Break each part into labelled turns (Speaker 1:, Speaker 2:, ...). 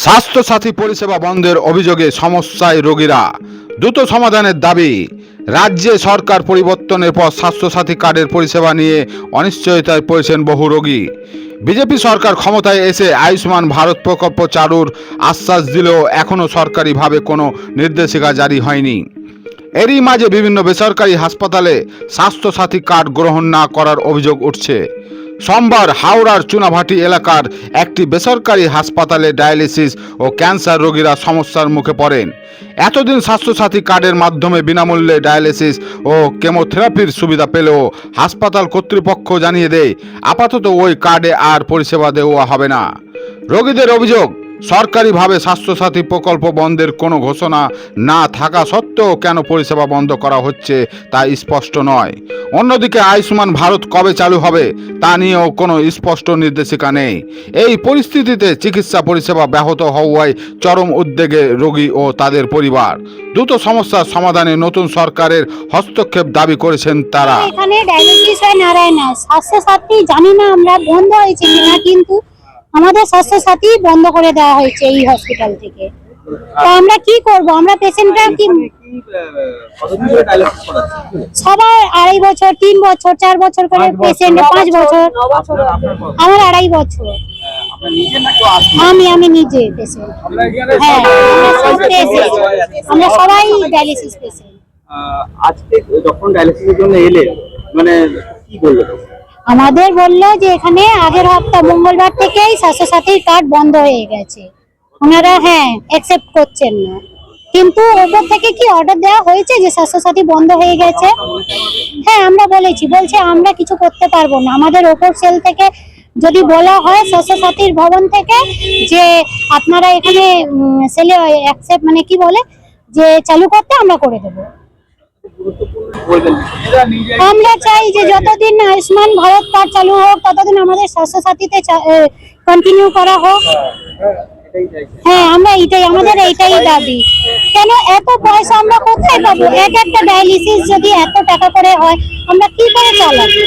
Speaker 1: স্বাস্থ্যসাথী পরিষেবা বন্ধের অভিযোগে সমস্যায় রোগীরা, দ্রুত সমাধানের দাবি। রাজ্যে সরকার পরিবর্তনের পর স্বাস্থ্যসাথী কার্ডের পরিষেবা নিয়ে অনিশ্চয়তায় পড়েছেন বহু রোগী। বিজেপি সরকার ক্ষমতায় এসে আয়ুষ্মান ভারত প্রকল্প চালুর আশ্বাস দিলেও এখনও সরকারিভাবে কোনো নির্দেশিকা জারি হয়নি। এরই মাঝে বিভিন্ন বেসরকারি হাসপাতালে স্বাস্থ্যসাথী কার্ড গ্রহণ না করার অভিযোগ উঠছে। সোমবার হাওড়ার চুনাভাটি এলাকার একটি বেসরকারি হাসপাতালে ডায়ালিসিস ও ক্যান্সার রোগীরা সমস্যার মুখে পড়েন। এতদিন স্বাস্থ্যসাথী কার্ডের মাধ্যমে বিনামূল্যে ডায়ালিসিস ও কেমোথেরাপির সুবিধা পেলেও হাসপাতাল কর্তৃপক্ষ জানিয়ে দেয় আপাতত ওই কার্ডে আর পরিষেবা দেওয়া হবে না। রোগীদের অভিযোগ, সরকারিভাবে স্বাস্থ্যসাথী প্রকল্প বন্ধের কোনো ঘোষণা না থাকা সত্ত্বেও কেন পরিষেবা বন্ধ করা হচ্ছে তা স্পষ্ট নয়। অন্যদিকে আয়ুষ্মান ভারত কবে চালু হবে তা নিয়েও কোনো স্পষ্ট নির্দেশিকা নেই। এই পরিস্থিতিতে চিকিৎসা পরিষেবা ব্যাহত হওয়ায় চরম উদ্বেগে রোগী ও তাদের পরিবার। দ্রুত সমস্যার সমাধানে নতুন সরকারের হস্তক্ষেপ দাবি করেছেন তারা।
Speaker 2: এখানে ডায়ালিসিস হয় নারায়ণা, স্বাস্থ্যসাথী জানি না আমরা বন্ধ হয়েছে কিনা, কিন্তু আমাদের স্বাস্থ্যসাথী বন্ধ করে দেওয়া হয়েছে এই হসপিটাল থেকে। তো আমরা কি করব? আমরা পেশেন্টরা কি সবার 2.5 বছর, 3 বছর, 4 বছর করে পেশেন্ট, 5 বছর, আমার 2.5 বছর। আমি নিজে পেশেন্ট। হ্যাঁ, আমরা সবাই ডায়ালিসিস পেশেন্ট।
Speaker 3: আজকে যখন ডায়ালিসিসের জন্য এলে মানে কি বললো?
Speaker 2: আমাদের বললো যে এখানে আগের হপ্তাহ মঙ্গলবার থেকেই স্বাস্থ্যসাথীর কার্ড বন্ধ হয়ে গেছে, ওনারা অ্যাকসেপ্ট করছেন না। কিন্তু ওপর থেকে কি অর্ডার দেওয়া হয়েছে যে স্বাস্থ্যসাথী বন্ধ হয়ে গেছে? হ্যাঁ, আমরা বলছে আমরা কিছু করতে পারবো না। আমাদের ওপর সেল থেকে যদি বলা হয় স্বাস্থ্যসাথীর ভবন থেকে যে আপনারা এখানে সেলে অ্যাকসেপ্ট মানে কি বলে যে চালু করতে, আমরা করে দেবো। আমরা চাই যে যতদিন আয়ুষ্মান ভারত কার্ড চালু হোক ততদিন আমাদের স্বাস্থ্যসাথীতে কন্টিনিউ করা হোক। হ্যাঁ, আমরা আমাদের এইটাই দাবি। কেন এত পয়সা আমরা কোথায় পাবো? একটা ডায়ালিসিস যদি এত টাকা করে হয়, আমরা কি করে চালাবো?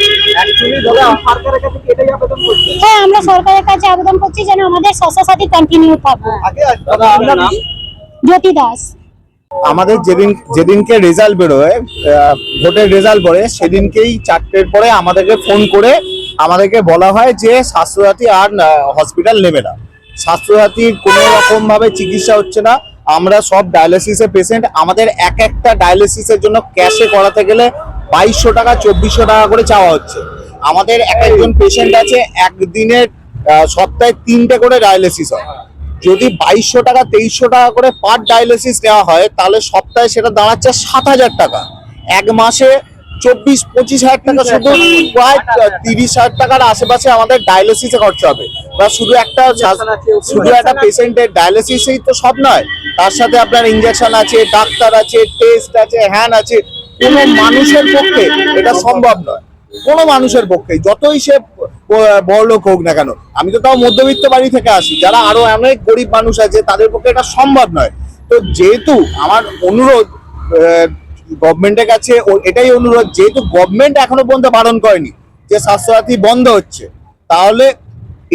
Speaker 2: হ্যাঁ, আমরা সরকারের কাছে আবেদন করছি যেন আমাদের স্বাস্থ্যসাথী কন্টিনিউ থাকুক। জ্যোতি দাস।
Speaker 4: আমাদের যেদিনকে রেজাল্ট বেরোয়, ভোটের রেজাল্ট পড়ে, সেদিনকেই 4টের পরে আমাদেরকে ফোন করে আমাদেরকে বলা হয় যে স্বাস্থ্যসাথী আর হসপিটাল নেবে না, স্বাস্থ্যসাথীর কোনো রকম ভাবে চিকিৎসা হচ্ছে না। আমরা সব ডায়ালিসিসের পেশেন্ট, আমাদের একটা ডায়ালিসিসের জন্য ক্যাশে করাতে গেলে 2200 টাকা 2400 টাকা করে চাওয়া হচ্ছে। আমাদের একজন পেশেন্ট আছে, একদিনের সপ্তাহে 3টে করে ডায়ালিসিস হয়। যদি 2200 টাকা 2300 টাকা করে পার ডায়ালিসিস নেওয়া হয়, তাহলে সপ্তাহে সেটা দাঁড়াচ্ছে 7000 টাকা। এক মাসে 24-25 হাজার টাকা, শুধু প্রায় 30,000 টাকার আশেপাশে আমাদের ডায়ালিসিসে খরচা হবে। বা শুধু একটা পেশেন্টের ডায়ালিসিসই তো সব নয়, তার সাথে আপনার ইনজেকশন আছে, ডাক্তার আছে, টেস্ট আছে, হ্যান আছে। কোনো মানুষের পক্ষে এটা সম্ভব নয়, কোনো মানুষের পক্ষে, যতই সে বড়লোক হোক না কেন। আমি তো তাও মধ্যবিত্ত বাড়ি থেকে আসি, যারা আরো অনেক গরিব মানুষ আছে তাদের পক্ষে এটা সম্ভব নয়। তো যেহেতু আমার অনুরোধ গভর্নমেন্টের কাছে, এটাই অনুরোধ, যেহেতু গভর্নমেন্ট এখনো পর্যন্ত বারণ করেনি যে স্বাস্থ্যসাথী বন্ধ হচ্ছে, তাহলে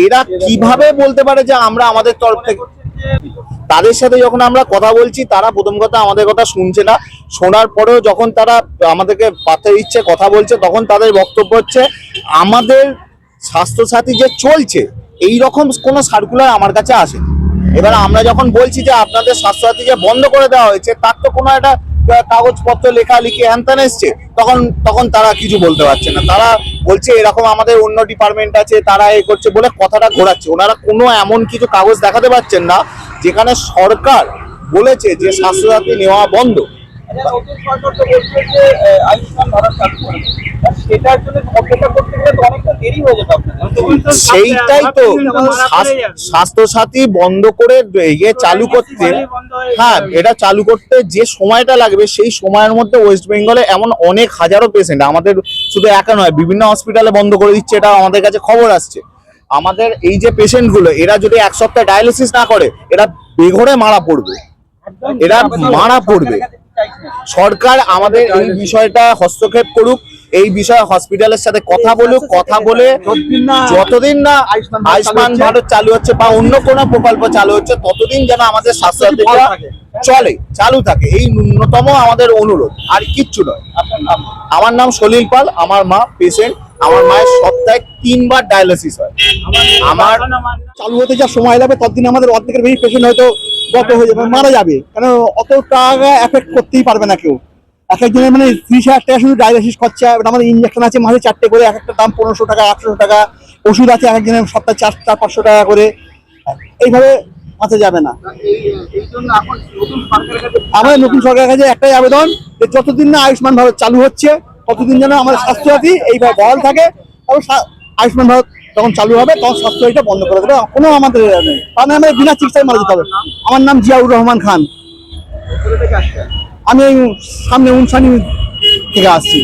Speaker 4: এরা কিভাবে বলতে পারে যে আমরা আমাদের তরফ থেকে? তাদের সাথে যখন আমরা কথা বলছি, তারা প্রথম কথা আমাদের কথা শুনছে না। শোনার পরেও যখন তারা আমাদেরকে পাতে ইচ্ছে কথা বলছে, তখন তাদের বক্তব্য হচ্ছে আমাদের স্বাস্থ্যসাথী যে চলছে এই রকম কোনো সার্কুলার আমার কাছে আসেনি। এবার আমরা যখন বলছি যে আপনাদের স্বাস্থ্যসাথী যে বন্ধ করে দেওয়া হয়েছে, তার তো কোনো একটা কাগজপত্র লেখালেখি হ্যানত্যান এসছে, তখন তারা কিছু বলতে পারছে না। তারা বলছে এরকম আমাদের অন্য ডিপার্টমেন্ট আছে, তারা এ করছে বলে কথাটা ঘোরাচ্ছে। ওনারা কোনো এমন কিছু কাগজ দেখাতে পারছেন না যেখানে সরকার বলেছে যে স্বাস্থ্যসাথী নেওয়া বন্ধ। সেইটাই তো, স্বাস্থ্যসাথী বন্ধ করে চালু করতে, হ্যাঁ এটা চালু করতে যে সময়টা লাগবে, সেই সময়ের মধ্যে ওয়েস্ট বেঙ্গলে এমন অনেক হাজারো পেশেন্ট, আমাদের শুধু একা নয়, বিভিন্ন হসপিটালে বন্ধ করে দিচ্ছে, এটা আমাদের কাছে খবর আসছে। আমাদের এই যে পেশেন্ট গুলো, এরা যদি 1 সপ্তাহ ডায়ালিসিস না করে, এরা বেঘরে মারা পড়বে। সরকার আমাদের এই বিষয়টা হস্তক্ষেপ করুক এই বিষয়ে হসপিটালের সাথে কথা বলুক, কথা বলে যতদিন না আয়ুষ্মান ভারত চালু হচ্ছে বা অন্য কোনো প্রকল্প চালু হচ্ছে ততদিন যেন আমাদের স্বাস্থ্যসাথীটা চলে, চালু থাকে, এই ন্যূনতম আমাদের অনুরোধ, আর কিচ্ছু নয়। আমার নাম সলিল পাল, আমার মা পেশেন্ট, আমার মায়ের সপ্তাহে 3 বার ডায়ালিসিস হয়। আমার
Speaker 5: চালু হতে যা সময় লাগবে ততদিন আমাদের অর্ধেকের বেশি পেশেন্ট হয়তো গত হয়ে যাবে, মারা যাবে, কারণ অত টাকা এফেক্ট করতেই পারবে না কেউ। এক একজনের মানে 30,000 টাকা শুধু ডায়ালিসিস খরচা, এবার আমাদের ইঞ্জেকশন আছে মাসে 4টে করে, এক একটা দাম 1500 টাকা 800 টাকা, ওষুধ আছে এক একজনের সপ্তাহে 400-500 টাকা করে, এইভাবে বাঁচা যাবে না।
Speaker 3: এই জন্য এখন নতুন সরকারের কাছে
Speaker 5: আমাদের নতুন সরকারের কাছে একটাই আবেদন যে যতদিন না আয়ুষ্মান ভারত চালু হচ্ছে ততদিন যেন আমাদের স্বাস্থ্যসাথী এইভাবে বহাল থাকে, এবং আয়ুষ্মান ভারত যখন চালু হবে তখন স্বাস্থ্যসাথীটা বন্ধ করে দেবে, কোনো আমাদের নেই, তাহলে আমাদের বিনা চিকিৎসায় মারা যেতে হবে। আমার নাম জিয়াউর রহমান খান,
Speaker 3: কোথা থেকে আসছে?
Speaker 5: আমি এই সামনে উনসানি থেকে আসছি।